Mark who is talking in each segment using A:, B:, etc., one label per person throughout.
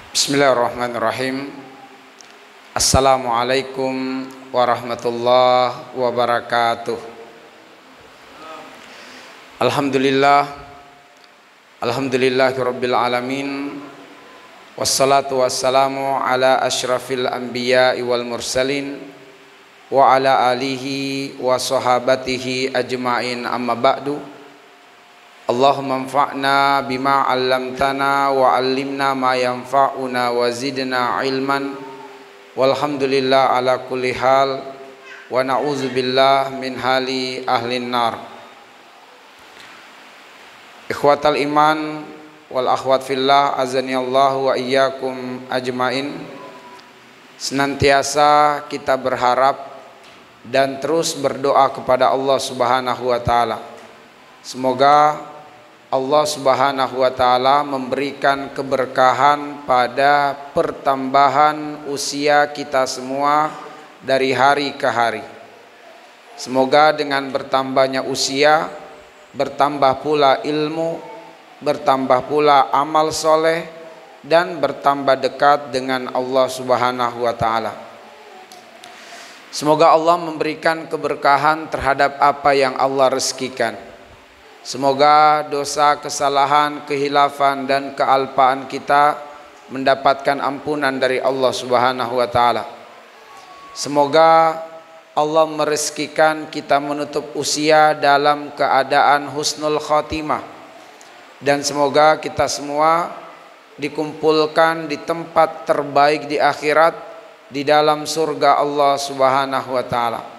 A: Bismillahirrahmanirrahim. Assalamualaikum warahmatullahi wabarakatuh. Alhamdulillahirabbil alamin. Wassalatu wassalamu ala asyrafil anbiya'i wal mursalin wa ala alihi wa sahabatihi ajma'in, amma ba'du. Allahumma anfa'na bima 'allamtana wa 'allimna ma yanfa'una wa zidna ilman. Walhamdulillah ala kulli hal wa na'udzubillah min hali ahlin nar. Ikhwatal iman wal akhwat fillah, azanillahu wa iyyakum ajmain. Senantiasa kita berharap dan terus berdoa kepada Allah Subhanahu wa taala. Semoga Allah Subhanahu wa taala memberikan keberkahan pada pertambahan usia kita semua dari hari ke hari. Semoga dengan bertambahnya usia bertambah pula ilmu, bertambah pula amal soleh, dan bertambah dekat dengan Allah Subhanahu wa taala. Semoga Allah memberikan keberkahan terhadap apa yang Allah rezekikan. Semoga dosa, kesalahan, kehilafan dan kealpaan kita mendapatkan ampunan dari Allah Subhanahu wa taala. Semoga Allah merezekikan kita menutup usia dalam keadaan husnul khotimah, dan semoga kita semua dikumpulkan di tempat terbaik di akhirat, di dalam surga Allah Subhanahu wa taala.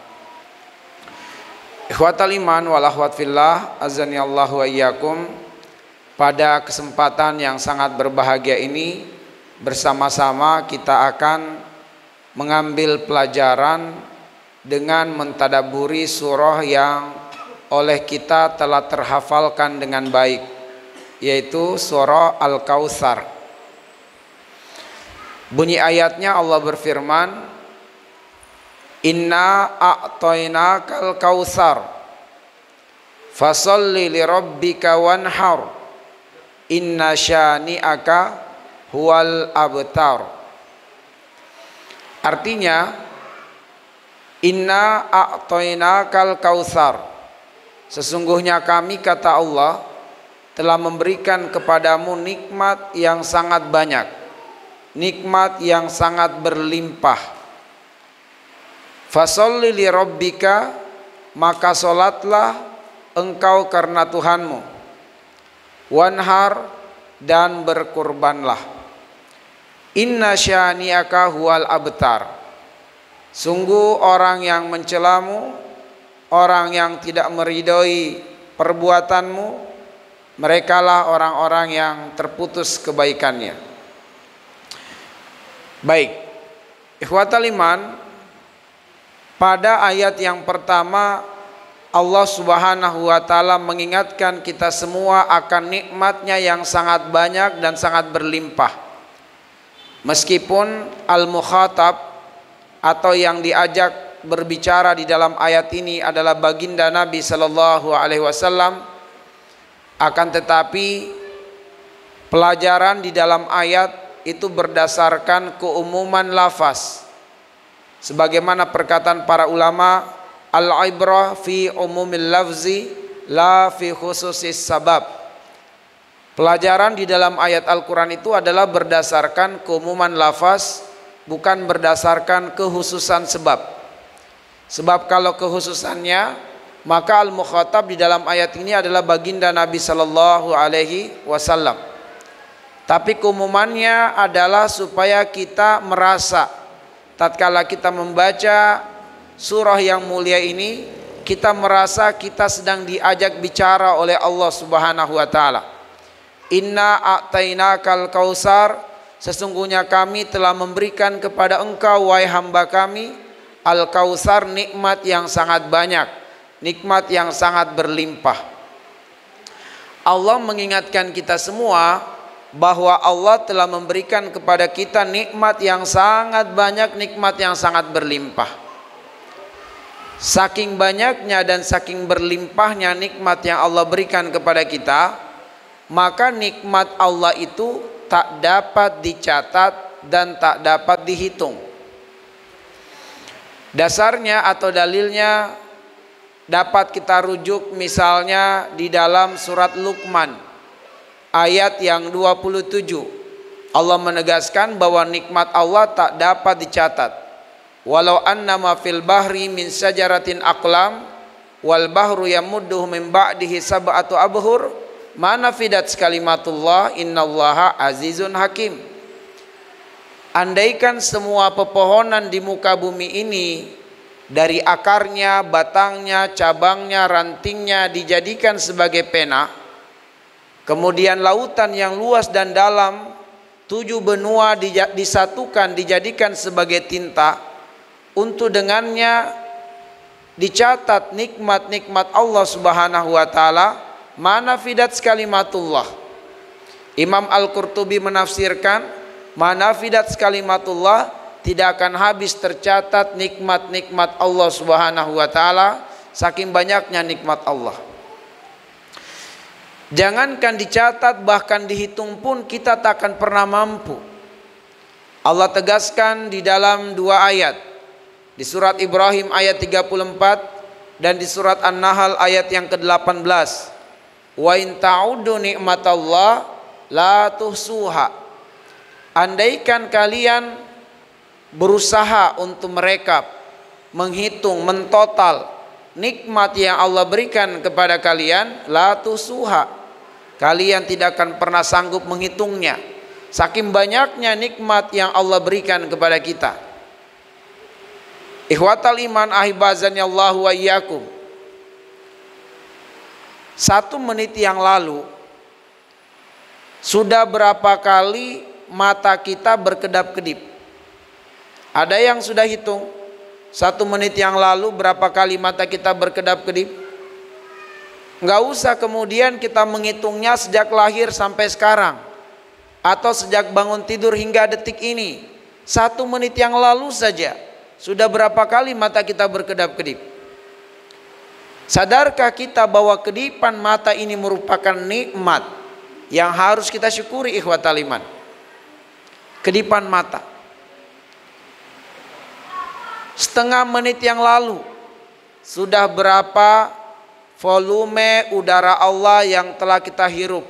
A: Ikhwatal iman wal akhwat fillah, azanillahu wa iyyakum. Pada kesempatan yang sangat berbahagia ini, bersama-sama kita akan mengambil pelajaran dengan mentadaburi surah yang oleh kita telah terhafalkan dengan baik, yaitu surah Al-Kautsar. Bunyi ayatnya Allah berfirman, Inna a'tainakal kautsar fasalli lirabbika wanhar inna syani'aka huwal abtar. Artinya, Inna a'tainakal kautsar, sesungguhnya kami, kata Allah, telah memberikan kepadamu nikmat yang sangat banyak, nikmat yang sangat berlimpah. Fasolli li rabbika, maka solatlah engkau karena Tuhanmu. Wanhar, dan berkurbanlah. Inna syani'aka huwal abtar, sungguh orang yang mencelamu, orang yang tidak meridhoi perbuatanmu, merekalah orang-orang yang terputus kebaikannya. Baik, ikhwatal iman, pada ayat yang pertama Allah Subhanahu wa taala mengingatkan kita semua akan nikmatnya yang sangat banyak dan sangat berlimpah. Meskipun al-mukhatab atau yang diajak berbicara di dalam ayat ini adalah baginda Nabi sallallahu alaihi wasallam, akan tetapi pelajaran di dalam ayat itu berdasarkan keumuman lafaz. Sebagaimana perkataan para ulama, al-ibrah fi umumil lafzi la fi khususis sabab. Pelajaran di dalam ayat Al-Quran itu adalah berdasarkan keumuman lafaz, bukan berdasarkan kekhususan sebab. Sebab kalau kekhususannya, maka al-mukhatab di dalam ayat ini adalah baginda Nabi sallallahu alaihi wasallam. Tapi keumumannya adalah supaya kita merasa tatkala kita membaca surah yang mulia ini, kita merasa kita sedang diajak bicara oleh Allah Subhanahu wa taala. Inna a'tainakal kautsar, sesungguhnya kami telah memberikan kepada engkau wahai hamba kami al-kautsar, nikmat yang sangat banyak, nikmat yang sangat berlimpah. Allah mengingatkan kita semua bahwa Allah telah memberikan kepada kita nikmat yang sangat banyak, nikmat yang sangat berlimpah. Saking banyaknya dan saking berlimpahnya nikmat yang Allah berikan kepada kita, maka nikmat Allah itu tak dapat dicatat dan tak dapat dihitung. Dasarnya atau dalilnya dapat kita rujuk misalnya di dalam surat Luqman ayat yang 27. Allah menegaskan bahwa nikmat Allah tak dapat dicatat. Walau annama fil bahri min syajaratin aqlam wal bahru yamudduhu min ba'dihi sab'atu abhur ma nafidat kalimatullah innallaha azizun hakim. Andaikan semua pepohonan di muka bumi ini dari akarnya, batangnya, cabangnya, rantingnya dijadikan sebagai pena, kemudian lautan yang luas dan dalam, 7 benua disatukan dijadikan sebagai tinta, untuk dengannya dicatat nikmat-nikmat Allah Subhanahu wa taala, mana fidat kalimatullah. Imam Al-Qurtubi menafsirkan, mana fidat kalimatullah, tidak akan habis tercatat nikmat-nikmat Allah Subhanahu wa taala, saking banyaknya nikmat Allah. Jangankan dicatat, bahkan dihitung pun kita tak akan pernah mampu. Allah tegaskan di dalam 2 ayat, di surat Ibrahim ayat 34 dan di surat An-Nahl ayat yang ke-18. Wa in ta'uddu nikmatallah la tuhsuha. Andaikan kalian berusaha untuk merekap, menghitung, mentotal nikmat yang Allah berikan kepada kalian, la tuhsuha, kalian tidak akan pernah sanggup menghitungnya, saking banyaknya nikmat yang Allah berikan kepada kita. Ikhwatal iman ahibazani Allah wa iyyakum. 1 menit yang lalu sudah berapa kali mata kita berkedap-kedip? Ada yang sudah hitung 1 menit yang lalu berapa kali mata kita berkedap-kedip? Enggak usah kemudian kita menghitungnya sejak lahir sampai sekarang, atau sejak bangun tidur hingga detik ini. 1 menit yang lalu saja sudah berapa kali mata kita berkedap-kedip? Sadarkah kita bahwa kedipan mata ini merupakan nikmat yang harus kita syukuri, ikhwatal iman? Kedipan mata. Setengah menit yang lalu sudah berapa volume udara Allah yang telah kita hirup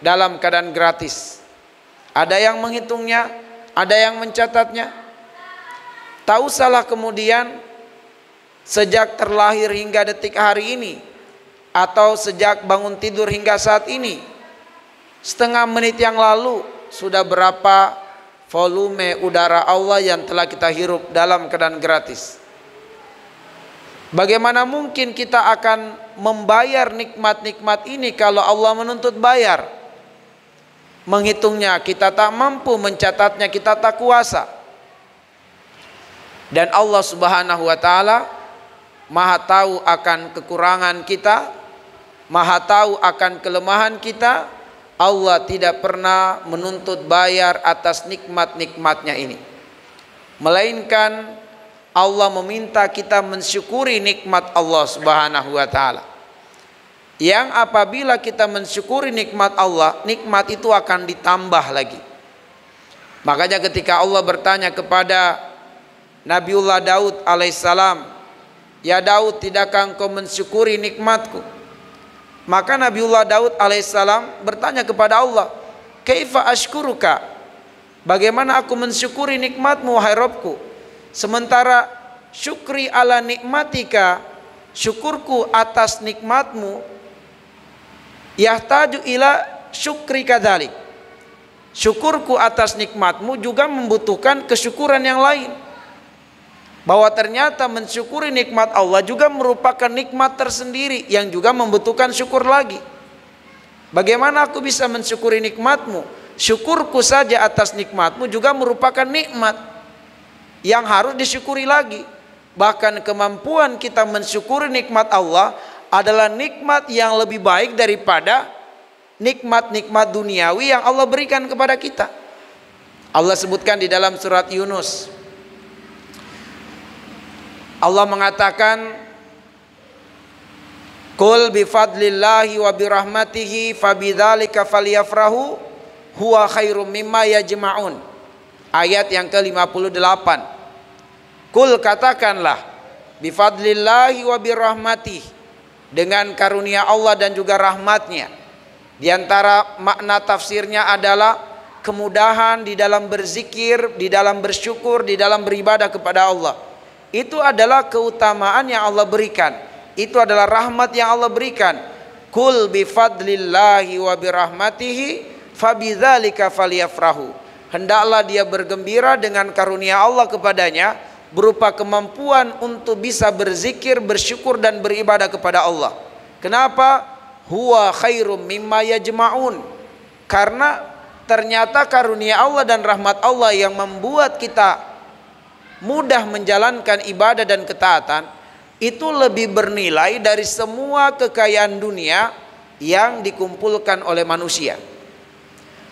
A: dalam keadaan gratis? Ada yang menghitungnya, ada yang mencatatnya. Tak usahlah kemudian sejak terlahir hingga detik hari ini, atau sejak bangun tidur hingga saat ini, setengah menit yang lalu sudah berapa volume udara Allah yang telah kita hirup dalam keadaan gratis. Bagaimana mungkin kita akan membayar nikmat-nikmat ini kalau Allah menuntut bayar? Menghitungnya kita tak mampu, mencatatnya kita tak kuasa. Dan Allah Subhanahu wa taala Maha tahu akan kekurangan kita, Maha tahu akan kelemahan kita. Allah tidak pernah menuntut bayar atas nikmat-nikmatnya ini, melainkan Allah meminta kita mensyukuri nikmat Allah Subhanahu wa taala. Yang apabila kita mensyukuri nikmat Allah, nikmat itu akan ditambah lagi. Makanya ketika Allah bertanya kepada Nabiullah Daud alaihissalam, ya Daud, tidakkah engkau mensyukuri nikmatku? Maka Nabiullah Daud alaihissalam bertanya kepada Allah, kaifa ashkuruka, bagaimana aku mensyukuri nikmatmu wahai Rabbku, sementara syukri ala nikmatika, syukurku atas nikmatmu, yahtaju ila syukri kadzalik, syukurku atas nikmatmu juga membutuhkan kesyukuran yang lain. Bahwa ternyata mensyukuri nikmat Allah juga merupakan nikmat tersendiri yang juga membutuhkan syukur lagi. Bagaimana aku bisa mensyukuri nikmatmu? Syukurku saja atas nikmatmu juga merupakan nikmat yang harus disyukuri lagi. Bahkan kemampuan kita mensyukuri nikmat Allah adalah nikmat yang lebih baik daripada nikmat-nikmat duniawi yang Allah berikan kepada kita. Allah sebutkan di dalam surat Yunus, Allah mengatakan, qul bi fadlillahi wa bi rahmatihi fabidzalika falyafrahu huwa khairum mimma yajma'un. Ayat yang ke-58. Kul, katakanlah, bifadlillahi wa birahmatih, dengan karunia Allah dan juga rahmatnya. Di antara makna tafsirnya adalah kemudahan di dalam berzikir, di dalam bersyukur, di dalam beribadah kepada Allah. Itu adalah keutamaan yang Allah berikan. Itu adalah rahmat yang Allah berikan. Kul bifadlillahi wa birahmatihi fabidzalika falyafrahu. Hendaklah dia bergembira dengan karunia Allah kepadanya, berupa kemampuan untuk bisa berzikir, bersyukur dan beribadah kepada Allah. Kenapa? Huwa khairum mimma yajma'un. Karena ternyata karunia Allah dan rahmat Allah yang membuat kita mudah menjalankan ibadah dan ketaatan itu lebih bernilai dari semua kekayaan dunia yang dikumpulkan oleh manusia.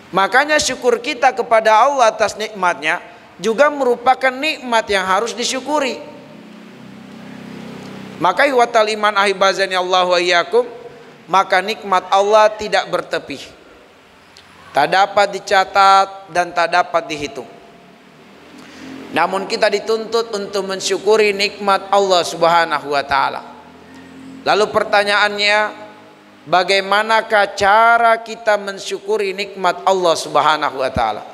A: Makanya syukur kita kepada Allah atas nikmatnya juga merupakan nikmat yang harus disyukuri. Maka ihwatal iman ahibazani Allah wa iyyakum, maka nikmat Allah tidak bertepi, tak dapat dicatat dan tak dapat dihitung. Namun kita dituntut untuk mensyukuri nikmat Allah Subhanahu wa taala. Lalu pertanyaannya, bagaimanakah cara kita mensyukuri nikmat Allah Subhanahu wa taala?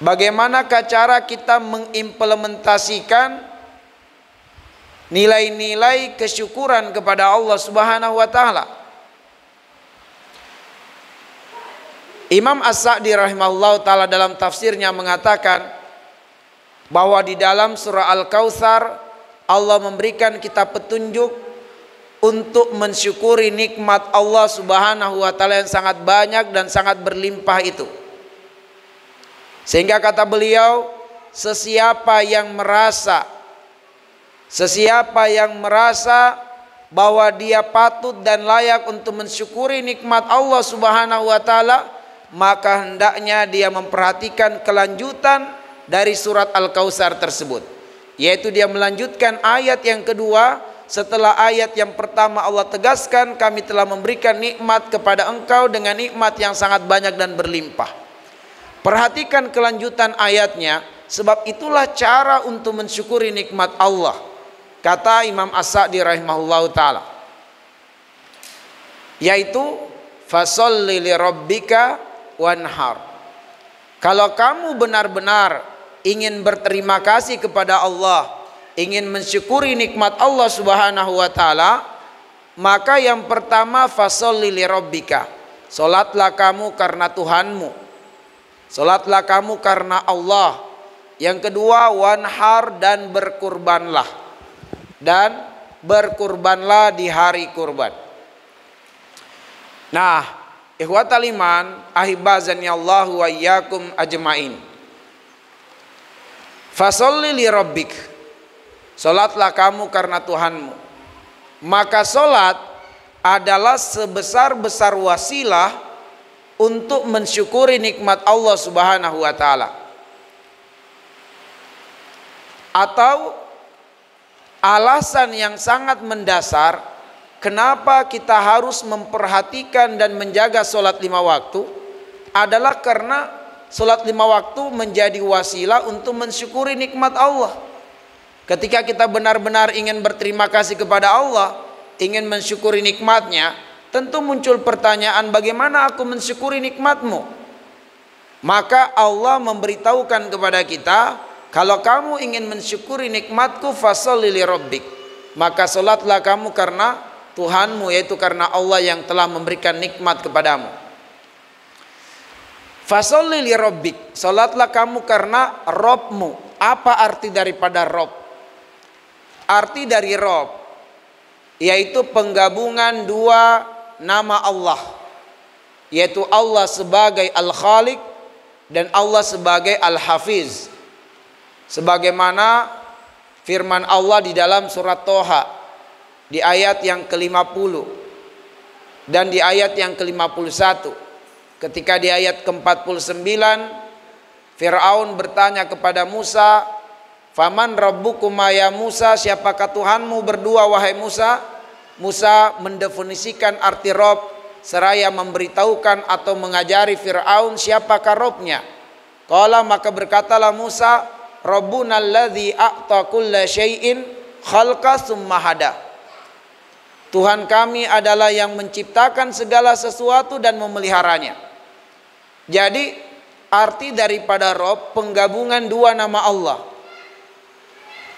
A: Bagaimanakah cara kita mengimplementasikan nilai-nilai kesyukuran kepada Allah Subhanahu wa taala? Imam As-Sa'di rahimahullah ta'ala dalam tafsirnya mengatakan bahwa di dalam surah Al-Kautsar Allah memberikan kita petunjuk untuk mensyukuri nikmat Allah Subhanahu wa ta'ala yang sangat banyak dan sangat berlimpah itu. Sehingga kata beliau, sesiapa yang merasa bahwa dia patut dan layak untuk mensyukuri nikmat Allah Subhanahu wa ta'ala, maka hendaknya dia memperhatikan kelanjutan dari surat Al-Kautsar tersebut, yaitu dia melanjutkan ayat yang kedua setelah ayat yang pertama. Allah tegaskan, kami telah memberikan nikmat kepada engkau dengan nikmat yang sangat banyak dan berlimpah. Perhatikan kelanjutan ayatnya, sebab itulah cara untuk mensyukuri nikmat Allah. Kata Imam As-Sa'di rahimahullahu ta'ala, yaitu fasholli li rabbika wanhar. Kalau kamu benar-benar ingin berterima kasih kepada Allah, ingin mensyukuri nikmat Allah Subhanahu wa taala, maka yang pertama fasholli li rabbika, salatlah kamu karena Tuhanmu, salatlah kamu karena Allah. Yang kedua wanhar, dan berkurbanlah, dan berkurbanlah di hari kurban. Nah, ikhwatal iman ahibazani Allah wa iyyakum ajmain, fasholli li rabbik, salatlah kamu karena Tuhanmu. Maka salat adalah sebesar-besar wasilah untuk mensyukuri nikmat Allah Subhanahu wa taala, atau alasan yang sangat mendasar kenapa kita harus memperhatikan dan menjaga sholat 5 waktu adalah karena sholat 5 waktu menjadi wasilah untuk mensyukuri nikmat Allah. Ketika kita benar-benar ingin berterima kasih kepada Allah, ingin mensyukuri nikmatnya, tentu muncul pertanyaan, bagaimana aku mensyukuri nikmatmu? Maka Allah memberitahukan kepada kita, kalau kamu ingin mensyukuri nikmatku, fasholli li rabbik, maka sholatlah kamu karena Tuhanmu, yaitu karena Allah yang telah memberikan nikmat kepadamu. Fasholli li rabbik, salatlah kamu karena Robmu. Apa arti daripada Rob? Arti dari Rob yaitu penggabungan dua nama Allah, yaitu Allah sebagai Al-Khaliq dan Allah sebagai Al-Hafiz. Sebagaimana firman Allah di dalam surat Toha di ayat yang ke-50 dan di ayat yang ke-51. Ketika di ayat ke-49 Fir'aun bertanya kepada Musa, "Faman rabbukuma ya Musa?" Siapakah Tuhanmu berdua wahai Musa? Musa mendefinisikan arti Rabb seraya memberitahukan atau mengajari Fir'aun siapakah Robnya. Qala, maka berkatalah Musa, Rabbuna alladzi a'ta kulla syai'in khalqa summa hada. Tuhan kami adalah yang menciptakan segala sesuatu dan memeliharanya. Jadi arti daripada Rob penggabungan dua nama Allah.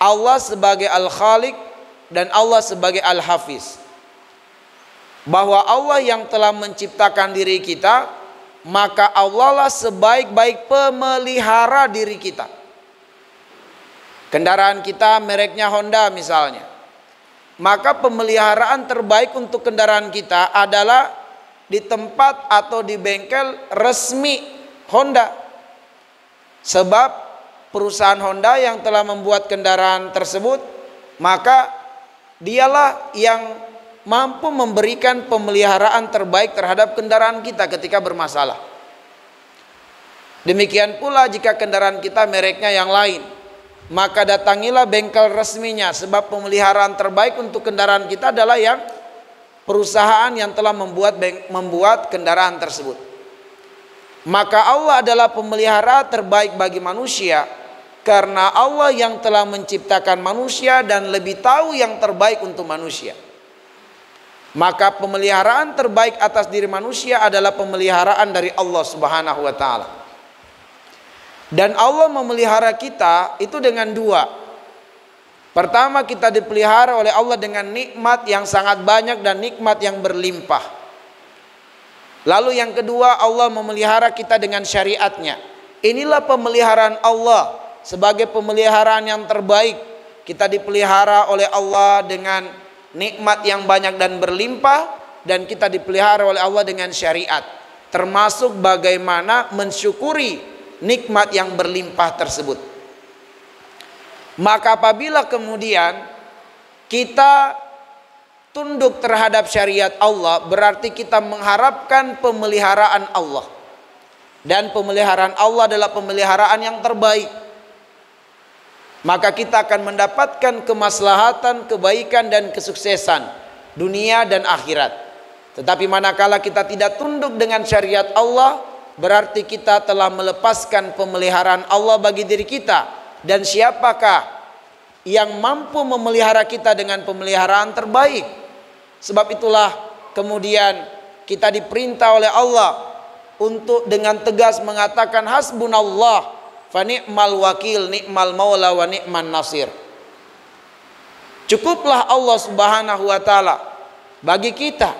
A: Allah sebagai Al-Khaliq dan Allah sebagai Al-Hafiz. Bahwa Allah yang telah menciptakan diri kita, maka Allah lah sebaik-baik pemelihara diri kita. Kendaraan kita mereknya Honda misalnya, maka pemeliharaan terbaik untuk kendaraan kita adalah di tempat atau di bengkel resmi Honda. Sebab perusahaan Honda yang telah membuat kendaraan tersebut, maka dialah yang mampu memberikan pemeliharaan terbaik terhadap kendaraan kita ketika bermasalah. Demikian pula jika kendaraan kita mereknya yang lain, maka datangilah bengkel resminya, sebab pemeliharaan terbaik untuk kendaraan kita adalah yang perusahaan yang telah membuat kendaraan tersebut. Maka Allah adalah pemelihara terbaik bagi manusia, karena Allah yang telah menciptakan manusia dan lebih tahu yang terbaik untuk manusia. Maka pemeliharaan terbaik atas diri manusia adalah pemeliharaan dari Allah Subhanahu wa ta'ala. Dan Allah memelihara kita itu dengan dua. Pertama, kita dipelihara oleh Allah dengan nikmat yang sangat banyak dan nikmat yang berlimpah. Lalu yang kedua, Allah memelihara kita dengan syariatnya. Inilah pemeliharaan Allah sebagai pemeliharaan yang terbaik. Kita dipelihara oleh Allah dengan nikmat yang banyak dan berlimpah, dan kita dipelihara oleh Allah dengan syariat, termasuk bagaimana mensyukuri nikmat yang berlimpah tersebut. Maka apabila kemudian kita tunduk terhadap syariat Allah, berarti kita mengharapkan pemeliharaan Allah, dan pemeliharaan Allah adalah pemeliharaan yang terbaik. Maka kita akan mendapatkan kemaslahatan, kebaikan dan kesuksesan dunia dan akhirat. Tetapi manakala kita tidak tunduk dengan syariat Allah, berarti kita telah melepaskan pemeliharaan Allah bagi diri kita. Dan siapakah yang mampu memelihara kita dengan pemeliharaan terbaik? Sebab itulah kemudian kita diperintah oleh Allah untuk dengan tegas mengatakan hasbunallah fa ni'mal wakil, ni'mal maula wa ni'man nasir. Cukuplah Allah Subhanahu wa ta'ala bagi kita,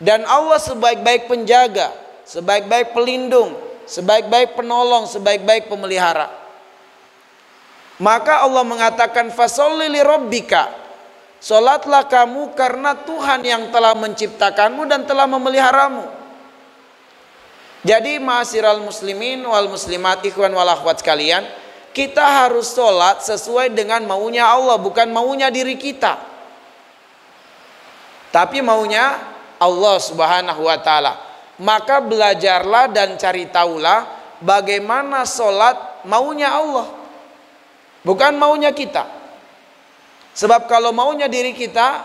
A: dan Allah sebaik-baik penjaga, sebaik-baik pelindung, sebaik-baik penolong, sebaik-baik pemelihara. Maka Allah mengatakan fasholli li rabbika, salatlah kamu karena Tuhan yang telah menciptakanmu dan telah memeliharamu. Jadi ma'asyiral muslimin wal muslimat, ikhwan wal akhwat sekalian, kita harus sholat sesuai dengan maunya Allah, bukan maunya diri kita, tapi maunya Allah Subhanahu wa ta'ala. Maka belajarlah dan cari tahulah bagaimana sholat maunya Allah, bukan maunya kita. Sebab kalau maunya diri kita,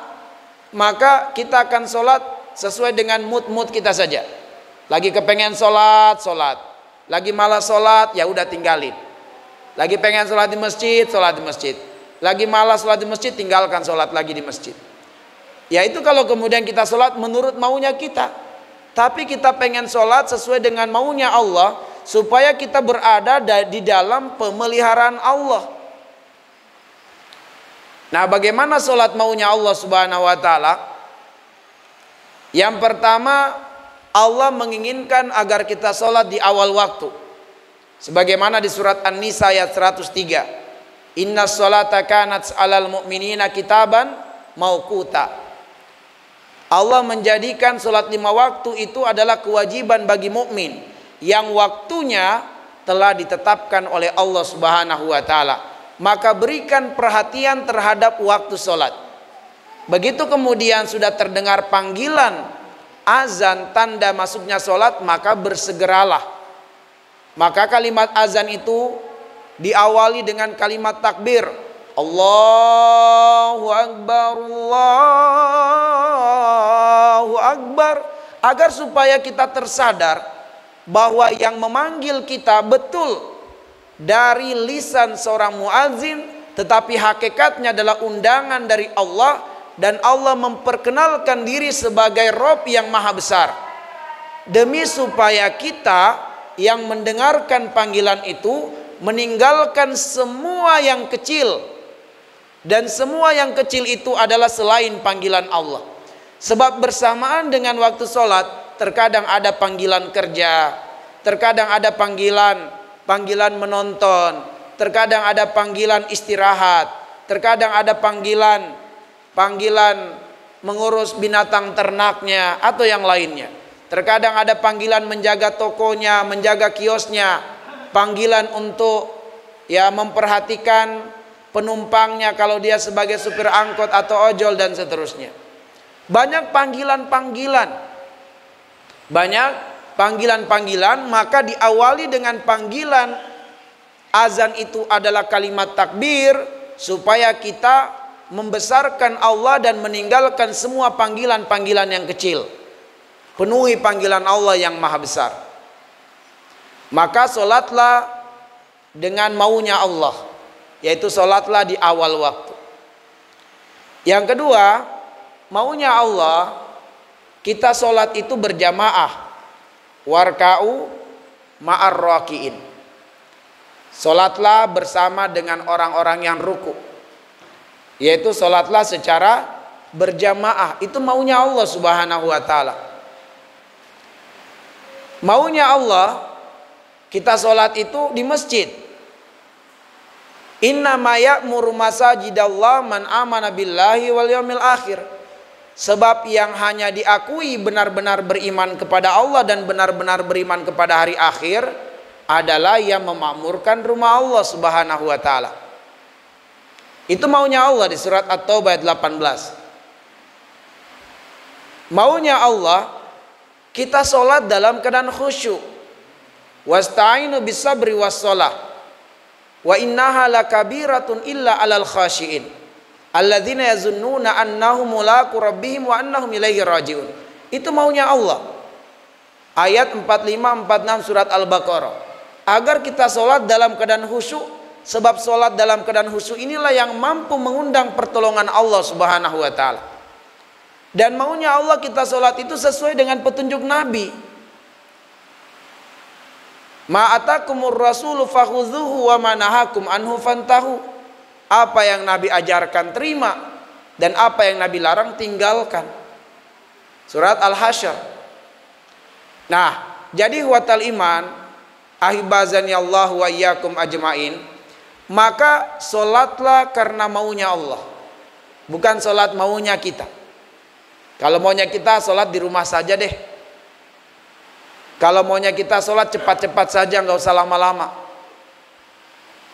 A: maka kita akan sholat sesuai dengan mood kita saja. Lagi kepengen sholat, sholat. Lagi malas sholat, ya udah tinggalin. Lagi pengen sholat di masjid, sholat di masjid. Lagi malas sholat di masjid, tinggalkan sholat lagi di masjid. Ya itu kalau kemudian kita sholat menurut maunya kita. Tapi kita pengen sholat sesuai dengan maunya Allah, supaya kita berada di dalam pemeliharaan Allah. Nah, bagaimana sholat maunya Allah Subhanahu wa ta'ala? Yang pertama, Allah menginginkan agar kita sholat di awal waktu. Sebagaimana di surat An-Nisa ayat 103. Inna sholata kanat alal mu'minina kitaban mauquta. Allah menjadikan sholat 5 waktu itu adalah kewajiban bagi mukmin, yang waktunya telah ditetapkan oleh Allah Subhanahu wa ta'ala. Maka berikan perhatian terhadap waktu sholat. Begitu kemudian sudah terdengar panggilan azan tanda masuknya sholat, maka bersegeralah. Maka kalimat azan itu diawali dengan kalimat takbir, Allahu Akbar, Allahu Akbar. agar supaya kita tersadar bahwa yang memanggil kita betul dari lisan seorang muadzin, tetapi hakikatnya adalah undangan dari Allah, dan Allah memperkenalkan diri sebagai Rabb yang maha besar, demi supaya kita yang mendengarkan panggilan itu meninggalkan semua yang kecil, dan semua yang kecil itu adalah selain panggilan Allah. Sebab bersamaan dengan waktu sholat, terkadang ada panggilan kerja, terkadang ada panggilan menonton, terkadang ada panggilan istirahat, terkadang ada panggilan mengurus binatang ternaknya atau yang lainnya. Terkadang ada panggilan menjaga tokonya, menjaga kiosnya, panggilan untuk memperhatikan penumpangnya kalau dia sebagai supir angkot atau ojol dan seterusnya. Banyak panggilan, maka diawali dengan panggilan azan itu adalah kalimat takbir, supaya kita membesarkan Allah dan meninggalkan semua panggilan-panggilan yang kecil. Penuhi panggilan Allah yang maha besar. Maka solatlah dengan maunya Allah, yaitu solatlah di awal waktu. Yang kedua, maunya Allah, kita solat itu berjamaah. Warka'u ma'ar raki'in. Solatlah bersama dengan orang-orang yang ruku, yaitu solatlah secara berjamaah. Itu maunya Allah subhanahu wa ta'ala. Maunya Allah, kita solat itu di masjid. Innama ya'muru masajidallah man amana billahi wal yawmil akhir. Sebab yang hanya diakui benar-benar beriman kepada Allah dan benar-benar beriman kepada hari akhir adalah yang memakmurkan rumah Allah subhanahu wa ta'ala. Itu maunya Allah di surat At-Taubah ayat 18. Maunya Allah, kita sholat dalam keadaan khusyuk. Wasta'inu bisabri wassalah. Wa innaha lakabiratun illa alal khashiin. Alladzina yazunnuna annahum mulaqu rabbihim wa annahum ilaihi raji'un. Itu maunya Allah. Ayat 45-46 surat Al-Baqarah. Agar kita sholat dalam keadaan khusyuk, sebab sholat dalam keadaan khusyuk inilah yang mampu mengundang pertolongan Allah subhanahu wa ta'ala. Dan maunya Allah kita sholat itu sesuai dengan petunjuk Nabi. Ma'atakumur rasulu fakhudhuhu wa manahakum anhu fantahu. Apa yang Nabi ajarkan terima, dan apa yang Nabi larang tinggalkan. Surat Al-Hasyr. Nah, jadi huwatal iman, ahibazani Allah wa iyyakum ajmain, maka solatlah karena maunya Allah, bukan solat maunya kita. Kalau maunya kita solat di rumah saja deh. Kalau maunya kita solat cepat-cepat saja, nggak usah lama-lama.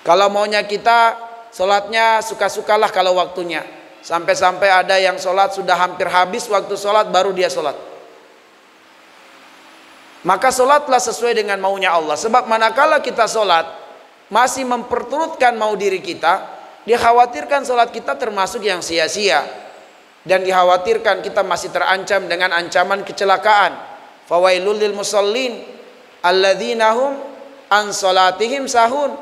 A: Kalau maunya kita solatnya suka-sukalah kalau waktunya. Sampai-sampai ada yang solat sudah hampir habis waktu solat baru dia solat. Maka solatlah sesuai dengan maunya Allah. Sebab manakala kita solat masih memperturutkan mau diri kita, dikhawatirkan solat kita termasuk yang sia-sia, dan dikhawatirkan kita masih terancam dengan ancaman kecelakaan. Fawailul lil musallin alladzina hum an salatihim sahun.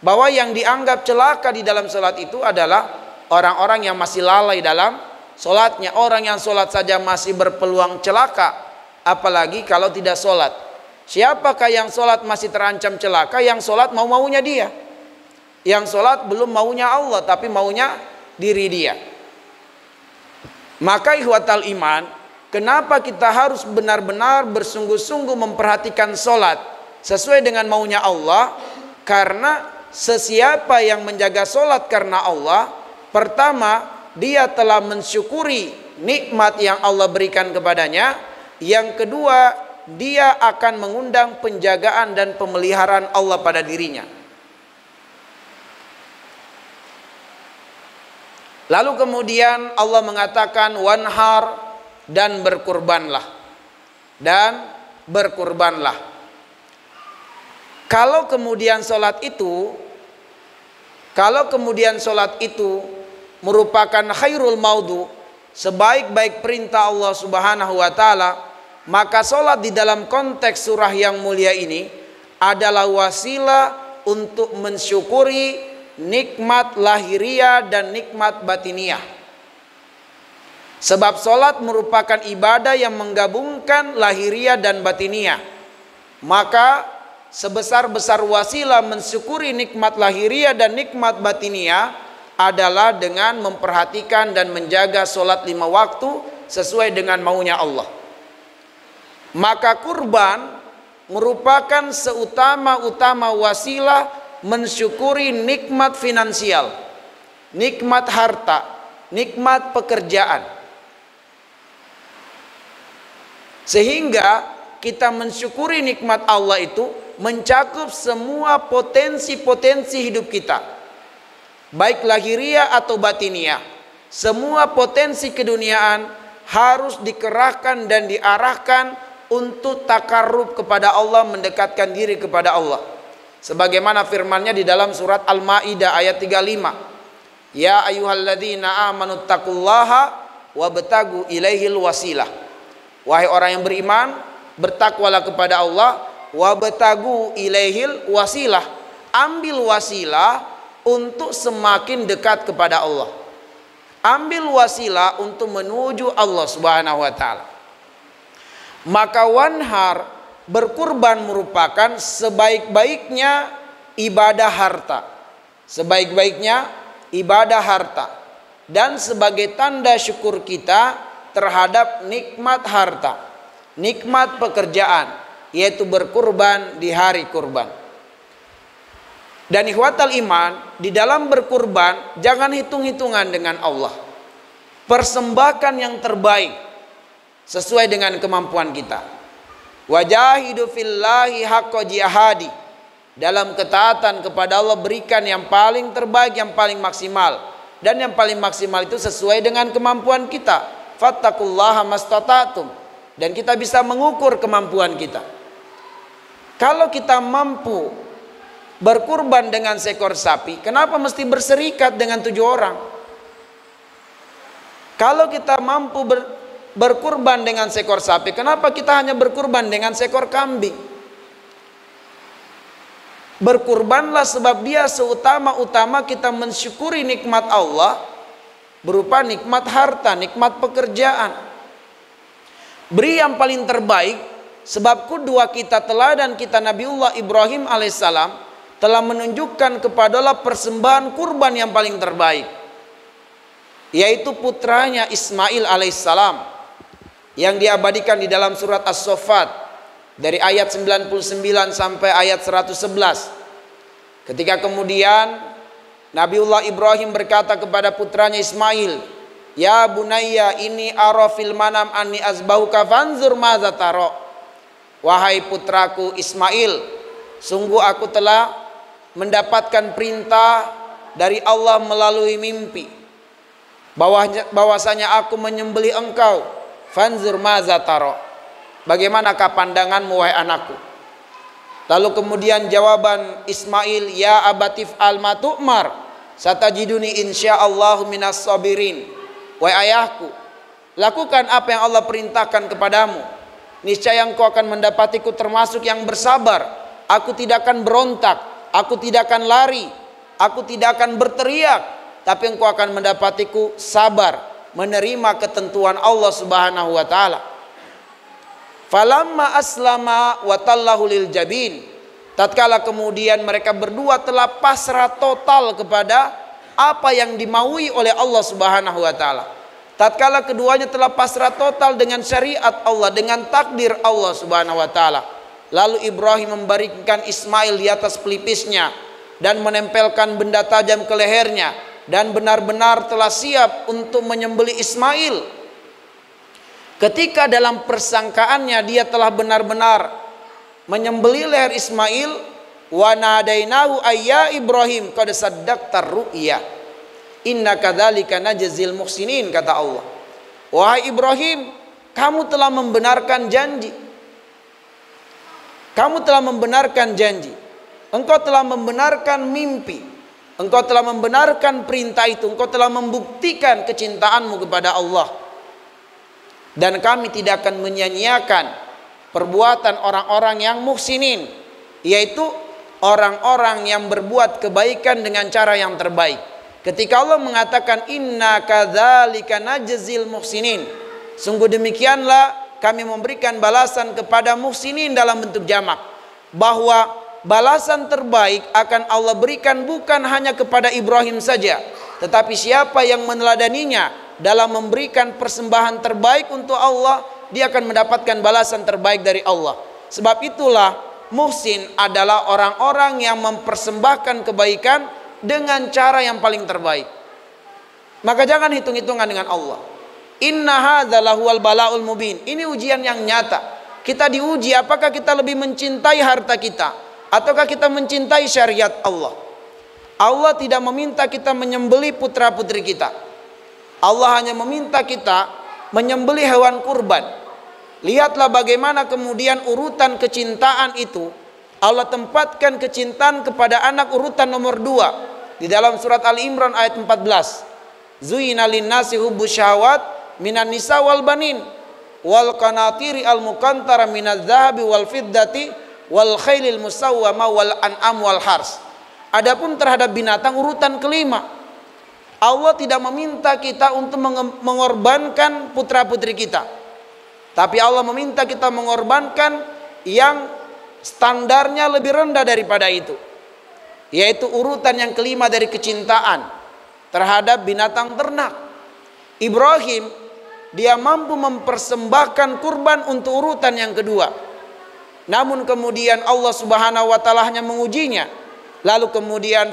A: Bahwa yang dianggap celaka di dalam solat itu adalah orang-orang yang masih lalai dalam solatnya. Orang yang solat saja masih berpeluang celaka, apalagi kalau tidak sholat. Siapakah yang sholat masih terancam celaka? Yang sholat mau-maunya dia. Yang sholat belum maunya Allah, tapi maunya diri dia. Maka ikhwatal iman, kenapa kita harus benar-benar bersungguh-sungguh memperhatikan sholat sesuai dengan maunya Allah? Karena sesiapa yang menjaga sholat karena Allah, pertama, dia telah mensyukuri nikmat yang Allah berikan kepadanya. Yang kedua, dia akan mengundang penjagaan dan pemeliharaan Allah pada dirinya. Lalu kemudian Allah mengatakan wanhar, dan berkurbanlah. Dan berkurbanlah. Kalau kemudian solat itu merupakan khairul maudu, sebaik-baik perintah Allah subhanahu wa ta'ala, Maka sholat di dalam konteks surah yang mulia ini adalah wasilah untuk mensyukuri nikmat lahiriah dan nikmat batiniyah. Sebab sholat merupakan ibadah yang menggabungkan lahiriah dan batiniyah. Maka sebesar-besar wasilah mensyukuri nikmat lahiriah dan nikmat batiniyah adalah dengan memperhatikan dan menjaga sholat 5 waktu sesuai dengan maunya Allah. Maka kurban merupakan seutama-utama wasilah mensyukuri nikmat finansial, nikmat harta, nikmat pekerjaan. Sehingga kita mensyukuri nikmat Allah itu mencakup semua potensi-potensi hidup kita, baik lahiriah atau batiniyah. Semua potensi keduniaan harus dikerahkan dan diarahkan untuk takarrub kepada Allah, mendekatkan diri kepada Allah. Sebagaimana firman-Nya di dalam surat Al-Maidah ayat 35. Ya ayyuhalladzina amanu taqullaha wabtagu ilaihil wasilah. Wahai orang yang beriman, bertakwalah kepada Allah, wabtagu ilaihil wasilah. Ambil wasilah untuk semakin dekat kepada Allah. Ambil wasilah untuk menuju Allah Subhanahu wa taala. Maka wanhar, berkurban merupakan sebaik-baiknya ibadah harta. Sebaik-baiknya ibadah harta. Dan sebagai tanda syukur kita terhadap nikmat harta, nikmat pekerjaan, yaitu berkurban di hari kurban. Dan ikhwatal iman, di dalam berkurban jangan hitung-hitungan dengan Allah. Persembahkan yang terbaik sesuai dengan kemampuan kita. Wajahidu fillahi haqqa jihadi. Dalam ketaatan kepada Allah berikan yang paling terbaik, yang paling maksimal. Dan yang paling maksimal itu sesuai dengan kemampuan kita. Fattaqullaha mastata'tum. Dan kita bisa mengukur kemampuan kita. Kalau kita mampu berkurban dengan seekor sapi, kenapa mesti berserikat dengan 7 orang? Kalau kita mampu berkurban dengan seekor sapi, kenapa kita hanya berkurban dengan seekor kambing? Berkurbanlah sebab dia seutama-utama kita mensyukuri nikmat Allah berupa nikmat harta, nikmat pekerjaan. Beri yang paling terbaik, sebab kedua kita teladan kita Nabiullah Ibrahim alaihissalam telah menunjukkan kepada Allah persembahan kurban yang paling terbaik, yaitu putranya Ismail alaihissalam, yang diabadikan di dalam surat As-Saffat dari ayat 99 sampai ayat 111. Ketika kemudian Nabiullah Ibrahim berkata kepada putranya Ismail, "Ya bunayya ini ara fil manam anni azbahuka fanzur madza tara." Wahai putraku Ismail, sungguh aku telah mendapatkan perintah dari Allah melalui mimpi bahwasanya aku menyembelih engkau. Fanzur madza tara. Bagaimanakah pandanganmu wahai anakku? Lalu kemudian jawaban Ismail, "Ya abatif al matu'mar satajiduni insyaallahu minas sabirin." Wahai ayahku, lakukan apa yang Allah perintahkan kepadamu. Niscaya engkau akan mendapatiku termasuk yang bersabar. Aku tidak akan berontak, aku tidak akan lari, aku tidak akan berteriak, tapi engkau akan mendapatiku sabar, menerima ketentuan Allah Subhanahu wa taala. Falamma aslama wa tallahu lil jabin. Tatkala kemudian mereka berdua telah pasrah total kepada apa yang dimaui oleh Allah Subhanahu wa taala. Tatkala keduanya telah pasrah total dengan syariat Allah, dengan takdir Allah Subhanahu wa taala. Lalu Ibrahim membaringkan Ismail di atas pelipisnya dan menempelkan benda tajam ke lehernya, dan benar-benar telah siap untuk menyembelih Ismail. Ketika dalam persangkaannya dia telah benar-benar menyembelih leher Ismail, wa nadainahu ayya Ibrahim qad saddaqtar ru'ya inna kadzalika najzil muhsinin, kata Allah. Wahai Ibrahim, kamu telah membenarkan janji. Kamu telah membenarkan janji. Engkau telah membenarkan mimpi. Engkau telah membenarkan perintah itu. Engkau telah membuktikan kecintaanmu kepada Allah. Dan kami tidak akan menyia-nyiakan perbuatan orang-orang yang muhsinin, yaitu orang-orang yang berbuat kebaikan dengan cara yang terbaik. Ketika Allah mengatakan inna kadzalika najzil muhsinin, sungguh demikianlah kami memberikan balasan kepada muhsinin dalam bentuk jamak, bahwa balasan terbaik akan Allah berikan bukan hanya kepada Ibrahim saja, tetapi siapa yang meneladaninya dalam memberikan persembahan terbaik untuk Allah, dia akan mendapatkan balasan terbaik dari Allah. Sebab itulah muhsin adalah orang-orang yang mempersembahkan kebaikan dengan cara yang paling terbaik. Maka jangan hitung-hitungan dengan Allah. Inna hadza lahuwal balaul mubin. Ini ujian yang nyata. Kita diuji apakah kita lebih mencintai harta kita ataukah kita mencintai syariat Allah. Allah tidak meminta kita menyembelih putra-putri kita. Allah hanya meminta kita menyembelih hewan kurban. Lihatlah bagaimana kemudian urutan kecintaan itu. Allah tempatkan kecintaan kepada anak urutan nomor 2 di dalam surat Ali Imran ayat 14. Zuyina linnasi hubbus syahawat minan nisa wal banin wal qanatiri al muqantara minadz zahabi wal fiddati wal khailil musawwama wal an'am wal hars. Adapun terhadap binatang urutan kelima, Allah tidak meminta kita untuk mengorbankan putra-putri kita, tapi Allah meminta kita mengorbankan yang standarnya lebih rendah daripada itu, yaitu urutan yang kelima dari kecintaan terhadap binatang ternak. Ibrahim, dia mampu mempersembahkan kurban untuk urutan yang kedua. Namun kemudian Allah Subhanahu wa taala hanya mengujinya. Lalu kemudian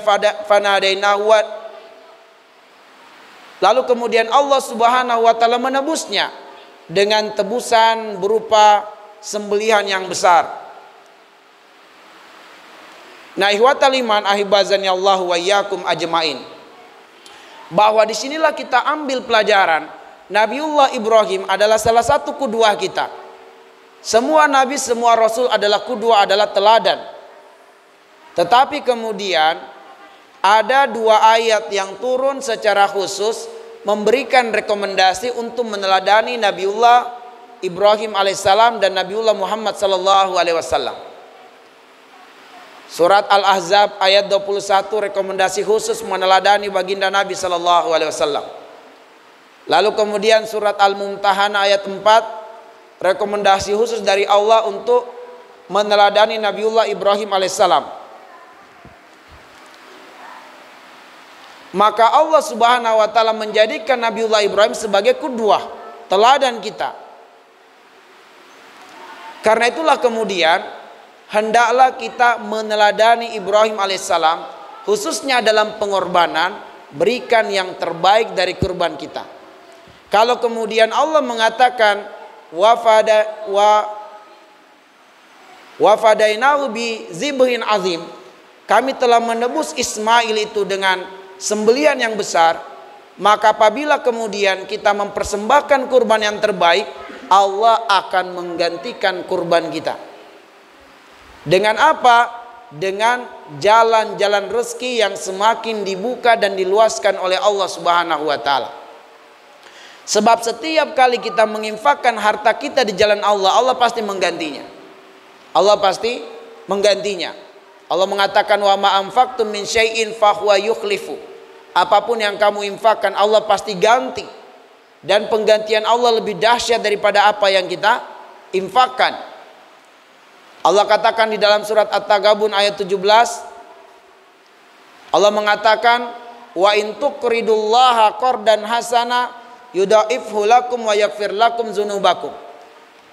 A: Lalu kemudian Allah Subhanahu wa taala menebusnya dengan tebusan berupa sembelihan yang besar. Nah, ikhwatal iman ahibazani Allah wa iyyakum ajmain. Bahwa disinilah kita ambil pelajaran, Nabiullah Ibrahim adalah salah satu qudwah kita. Semua nabi, semua rasul adalah qudwah, adalah teladan. Tetapi kemudian ada 2 ayat yang turun secara khusus memberikan rekomendasi untuk meneladani Nabiullah Ibrahim alaihissalam dan Nabiullah Muhammad sallallahu alaihi wasallam. Surat Al-Ahzab ayat 21 rekomendasi khusus meneladani baginda Nabi sallallahu alaihi wasallam. Lalu kemudian surat Al-Mumtahanah ayat 4 rekomendasi khusus dari Allah untuk meneladani Nabiullah Ibrahim alaihissalam. Maka Allah Subhanahu wa taala menjadikan Nabiullah Ibrahim sebagai qudwah, teladan kita. Karena itulah kemudian hendaklah kita meneladani Ibrahim alaihissalam, khususnya dalam pengorbanan, berikan yang terbaik dari kurban kita. Kalau kemudian Allah mengatakan wafadainahu bi zibhin azim, kami telah menebus Ismail itu dengan sembelihan yang besar, maka apabila kemudian kita mempersembahkan kurban yang terbaik, Allah akan menggantikan kurban kita. Dengan apa? Dengan jalan-jalan rezeki yang semakin dibuka dan diluaskan oleh Allah Subhanahu wa taala. Sebab setiap kali kita menginfakkan harta kita di jalan Allah, Allah pasti menggantinya. Allah pasti menggantinya. Allah mengatakan wa ma anfaqtum min syai'in fahuwa yukhlifu. Apapun yang kamu infakkan Allah pasti ganti, dan penggantian Allah lebih dahsyat daripada apa yang kita infakkan. Allah katakan di dalam surat At-Taghabun ayat 17, Allah mengatakan wa in tuqridullaha qardan hasana yudhaifhu lakum wa yaghfir lakum dzunubakum.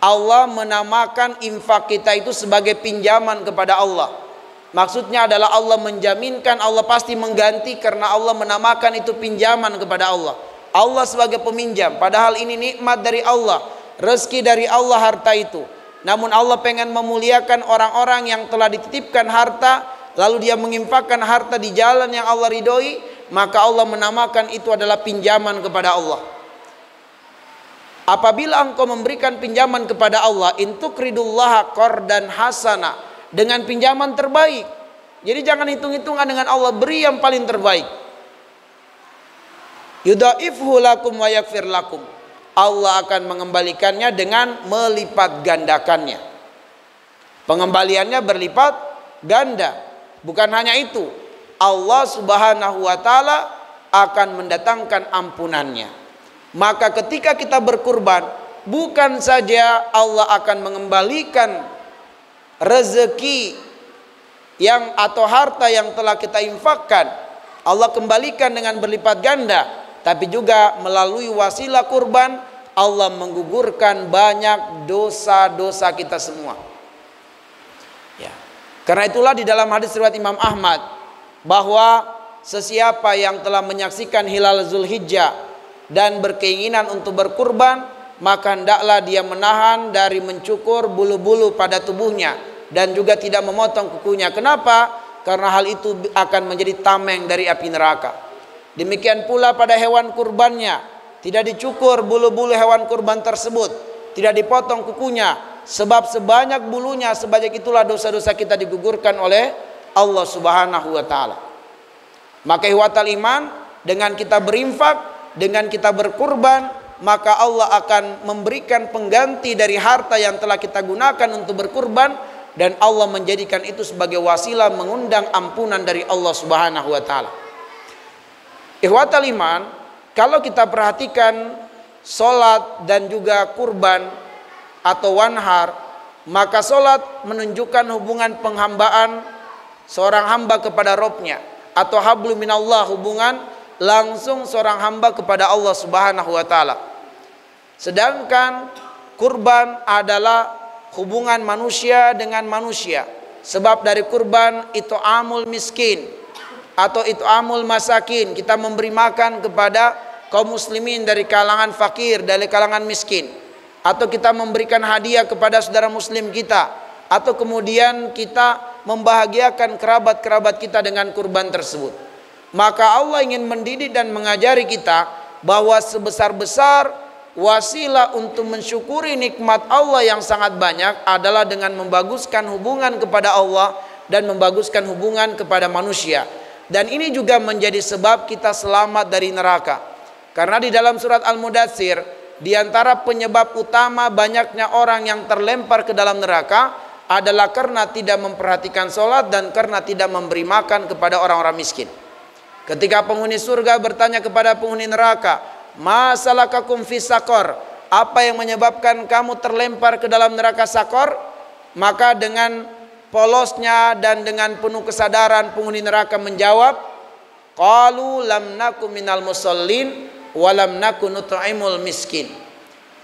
A: Allah menamakan infak kita itu sebagai pinjaman kepada Allah. Maksudnya adalah Allah menjaminkan, Allah pasti mengganti, karena Allah menamakan itu pinjaman kepada Allah. Allah sebagai peminjam, padahal ini nikmat dari Allah, rezeki dari Allah harta itu. Namun Allah pengen memuliakan orang-orang yang telah dititipkan harta, lalu dia menginfakkan harta di jalan yang Allah ridhoi, maka Allah menamakan itu adalah pinjaman kepada Allah. Apabila engkau memberikan pinjaman kepada Allah, intukridullaha qardan hasana, dengan pinjaman terbaik. Jadi jangan hitung-hitungan dengan Allah, beri yang paling terbaik. Yudhaifhu lakum wa yaghfir lakum. Allah akan mengembalikannya dengan melipat gandakannya. Pengembaliannya berlipat ganda. Bukan hanya itu, Allah Subhanahu wa taala akan mendatangkan ampunannya. Maka ketika kita berkurban, bukan saja Allah akan mengembalikan rezeki yang atau harta yang telah kita infakkan, Allah kembalikan dengan berlipat ganda, tapi juga melalui wasilah kurban Allah menggugurkan banyak dosa-dosa kita semua. Ya. Karena itulah di dalam hadis riwayat Imam Ahmad bahwa sesiapa yang telah menyaksikan hilal Zulhijjah dan berkeinginan untuk berkurban, maka hendaklah dia menahan dari mencukur bulu-bulu pada tubuhnya dan juga tidak memotong kukunya. Kenapa? Karena hal itu akan menjadi tameng dari api neraka. Demikian pula pada hewan kurbannya, tidak dicukur bulu-bulu hewan kurban tersebut, tidak dipotong kukunya, sebab sebanyak bulunya sebanyak itulah dosa-dosa kita digugurkan oleh Allah Subhanahu wa taala. Maka ihwatal iman, dengan kita berinfak, dengan kita berkurban, maka Allah akan memberikan pengganti dari harta yang telah kita gunakan untuk berkurban, dan Allah menjadikan itu sebagai wasilah mengundang ampunan dari Allah Subhanahu wa taala. Ihwatal iman, kalau kita perhatikan solat dan juga kurban atau wanhar, maka solat menunjukkan hubungan penghambaan seorang hamba kepada Rabbnya, atau hablu minallah, hubungan langsung seorang hamba kepada Allah Subhanahu wa taala. Sedangkan kurban adalah hubungan manusia dengan manusia. Sebab dari kurban itu amul miskin atau itu amul masakin, kita memberi makan kepada kaum muslimin dari kalangan fakir, dari kalangan miskin, atau kita memberikan hadiah kepada saudara muslim kita, atau kemudian kita membahagiakan kerabat-kerabat kita dengan kurban tersebut. Maka Allah ingin mendidik dan mengajari kita bahwa sebesar-besar wasilah untuk mensyukuri nikmat Allah yang sangat banyak adalah dengan membaguskan hubungan kepada Allah dan membaguskan hubungan kepada manusia. Dan ini juga menjadi sebab kita selamat dari neraka. Karena di dalam surat Al-Mudatsir, di antara penyebab utama banyaknya orang yang terlempar ke dalam neraka adalah karena tidak memperhatikan sholat dan karena tidak memberi makan kepada orang-orang miskin. Ketika penghuni surga bertanya kepada penghuni neraka, "Masalakakum fis sakor?" Apa yang menyebabkan kamu terlempar ke dalam neraka sakor? Maka dengan polosnya dan dengan penuh kesadaran penghuni neraka menjawab, "Qalu lam nakum minal musallin wa lam nakun nut'imul miskin."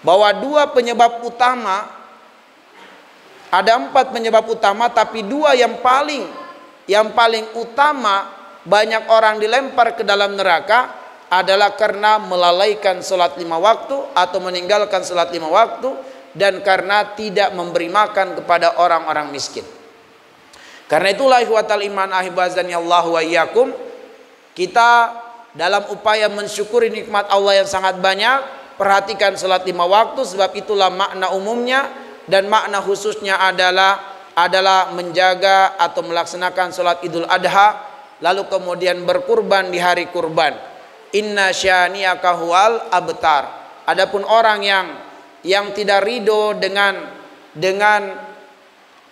A: Bahwa dua penyebab utama, ada 4 penyebab utama, tapi 2 yang paling utama banyak orang dilempar ke dalam neraka adalah karena melalaikan sholat 5 waktu atau meninggalkan sholat 5 waktu, dan karena tidak memberi makan kepada orang-orang miskin. Karena itulah ihwatal iman ahibazani Allah wa iyyakum, kita dalam upaya mensyukuri nikmat Allah yang sangat banyak, perhatikan sholat 5 waktu, sebab itulah makna umumnya, dan makna khususnya adalah menjaga atau melaksanakan sholat Idul Adha, lalu kemudian berkurban di hari kurban. Inna syani'aka huwal abtar. Adapun orang yang tidak ridho dengan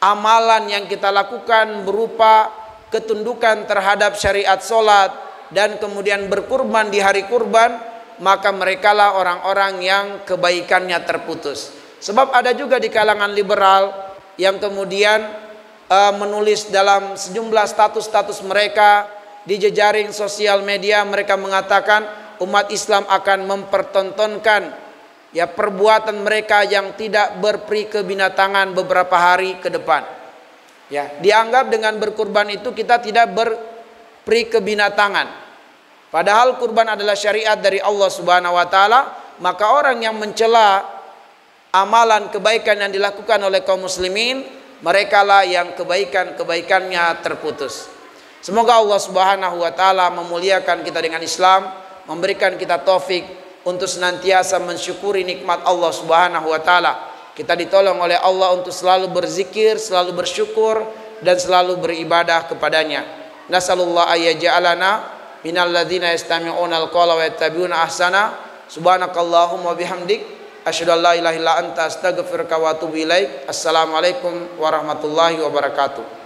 A: amalan yang kita lakukan berupa ketundukan terhadap syariat sholat dan kemudian berkurban di hari kurban, maka merekalah orang-orang yang kebaikannya terputus. Sebab ada juga di kalangan liberal yang kemudian menulis dalam sejumlah status-status mereka di jejaring sosial media, mereka mengatakan umat Islam akan mempertontonkan perbuatan mereka yang tidak berperi kebinatangan beberapa hari ke depan. Dianggap dengan berkurban itu kita tidak berperi kebinatangan. Padahal kurban adalah syariat dari Allah Subhanahu wa taala, maka orang yang mencela amalan kebaikan yang dilakukan oleh kaum muslimin, merekalah yang kebaikannya terputus. Semoga Allah Subhanahu wa taala memuliakan kita dengan Islam, memberikan kita taufik untuk senantiasa mensyukuri nikmat Allah Subhanahu wa taala. Kita ditolong oleh Allah untuk selalu berzikir, selalu bersyukur, dan selalu beribadah kepadanya. Nasallallahu ayyaj'alana minal ladzina yastami'una al-qawla wa yattabi'una ahsana. Subhanakallahumma bihamdik asyhadu an la ilaha illa anta astaghfiruka wa atubu ilaik. Assalamualaikum warahmatullahi wabarakatuh.